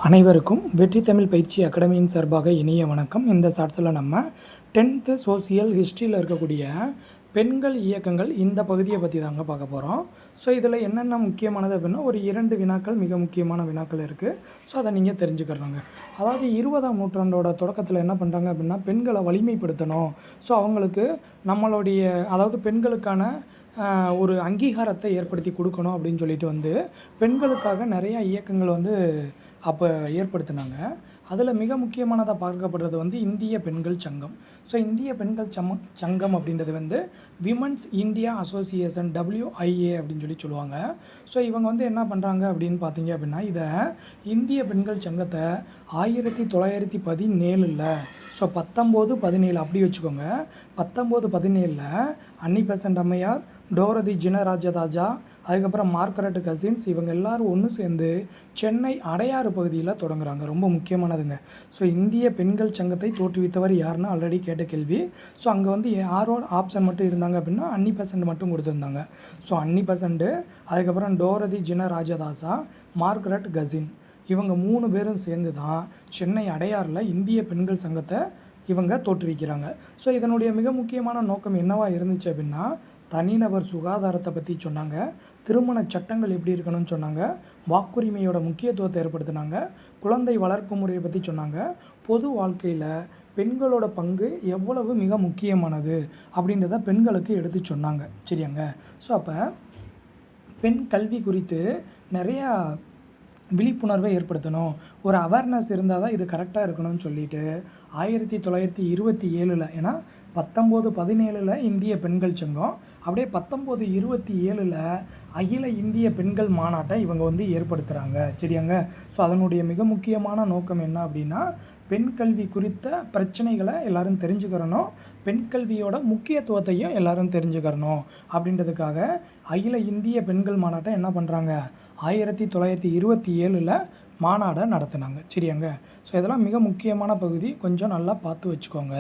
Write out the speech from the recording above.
அனைவருக்கும் வெற்றி தமிழ் பயிற்சி அகாடமியின் சார்பாக இனிய வணக்கம். இந்த ஷார்ட்ஸில் நம்ம 10th சோசியல் ஹிஸ்ட்ரியில் இருக்கக்கூடிய பெண்கள் இயக்கங்கள் இந்த பகுதியை பற்றி தாங்க பார்க்க போகிறோம். ஸோ இதில் என்னென்ன முக்கியமானது அப்படின்னா ஒரு 2 வினாக்கள் மிக முக்கியமான வினாக்கள் இருக்குது. ஸோ அதை நீங்கள் தெரிஞ்சுக்கிறோங்க. அதாவது 20ஆம் நூற்றாண்டோட தொடக்கத்தில் என்ன பண்ணுறாங்க அப்படின்னா பெண்களை வலிமைப்படுத்தணும். ஸோ அவங்களுக்கு நம்மளுடைய அதாவது பெண்களுக்கான ஒரு அங்கீகாரத்தை ஏற்படுத்தி கொடுக்கணும் அப்படின்னு சொல்லிட்டு பெண்களுக்காக நிறையா இயக்கங்கள் அப்போ ஏற்படுத்தினாங்க. அதில் மிக முக்கியமானதாக பார்க்கப்படுறது இந்திய பெண்கள் சங்கம். ஸோ இந்திய பெண்கள் சங்கம் அப்படின்றது விமன்ஸ் இந்தியா அசோசியேஷன் WIA அப்படின்னு சொல்லுவாங்க. ஸோ இவங்க என்ன பண்ணுறாங்க அப்படின்னு பார்த்தீங்க அப்படின்னா இதை இந்திய பெண்கள் சங்கத்தை 1917 ஸோ 1917 அப்படி வச்சுக்கோங்க. 1917 அன்னி பெசன்ட் அம்மையார், டோரதி ஜினராஜதாஜா, அதுக்கப்புறம் மார்கரெட் கசின்ஸ் இவங்க எல்லோரும் ஒன்று சேர்ந்து சென்னை அடையாறு பகுதியில் தொடங்குறாங்க. ரொம்ப முக்கியமானதுங்க. ஸோ இந்திய பெண்கள் சங்கத்தை தோற்றுவித்தவர் யாருன்னா ஆல்ரெடி கேட்ட கேள்வி. ஸோ அங்கே யாரோட ஆப்ஷன் மட்டும் இருந்தாங்க அப்படின்னா அன்னி பெசன்ட் மட்டும் கொடுத்துருந்தாங்க. ஸோ அன்னி பெசன்ட்டு, அதுக்கப்புறம் டோரதி ஜினராஜதாசா, மார்கரெட் கசின் இவங்க 3 பேரும் சேர்ந்து தான் சென்னை அடையாறில் இந்திய பெண்கள் சங்கத்தை இவங்க தோற்றுவிக்கிறாங்க. ஸோ இதனுடைய மிக முக்கியமான நோக்கம் என்னவாக இருந்துச்சு அப்படின்னா தனிநபர் சுகாதாரத்தை பற்றி சொன்னாங்க, திருமண சட்டங்கள் எப்படி இருக்கணும்னு சொன்னாங்க, வாக்குரிமையோட முக்கியத்துவத்தை ஏற்படுத்தினாங்க, குழந்தை வளர்ப்பு முறையை பற்றி சொன்னாங்க, பொது வாழ்க்கையில் பெண்களோட பங்கு எவ்வளவு மிக முக்கியமானது அப்படின்றத பெண்களுக்கு எடுத்து சொன்னாங்க. சரியாங்க. ஸோ அப்போ பெண் கல்வி குறித்து நிறையா விழிப்புணர்வை ஏற்படுத்தணும், ஒரு அவேர்னஸ் இருந்தால் தான் இது கரெக்டாக இருக்கணும்னு சொல்லிட்டு 1927 ஏன்னா 1917 இந்திய பெண்கள் சங்கம், அப்படியே 1927 அகில இந்திய பெண்கள் மாநாட்டை இவங்க ஏற்படுத்துகிறாங்க. சரியாங்க. ஸோ அதனுடைய மிக முக்கியமான நோக்கம் என்ன அப்படின்னா பெண் கல்வி குறித்த பிரச்சனைகளை எல்லோரும் தெரிஞ்சுக்கிறணும், பெண் கல்வியோட முக்கியத்துவத்தையும் எல்லோரும் தெரிஞ்சுக்கிறணும் அப்படின்றதுக்காக அகில இந்திய பெண்கள் மாநாட்டை என்ன பண்ணுறாங்க 1927 மாநாடை நடத்தினாங்க. சரியாங்க. ஸோ இதெல்லாம் மிக முக்கியமான பகுதி, கொஞ்சம் நல்லா பார்த்து வச்சுக்கோங்க.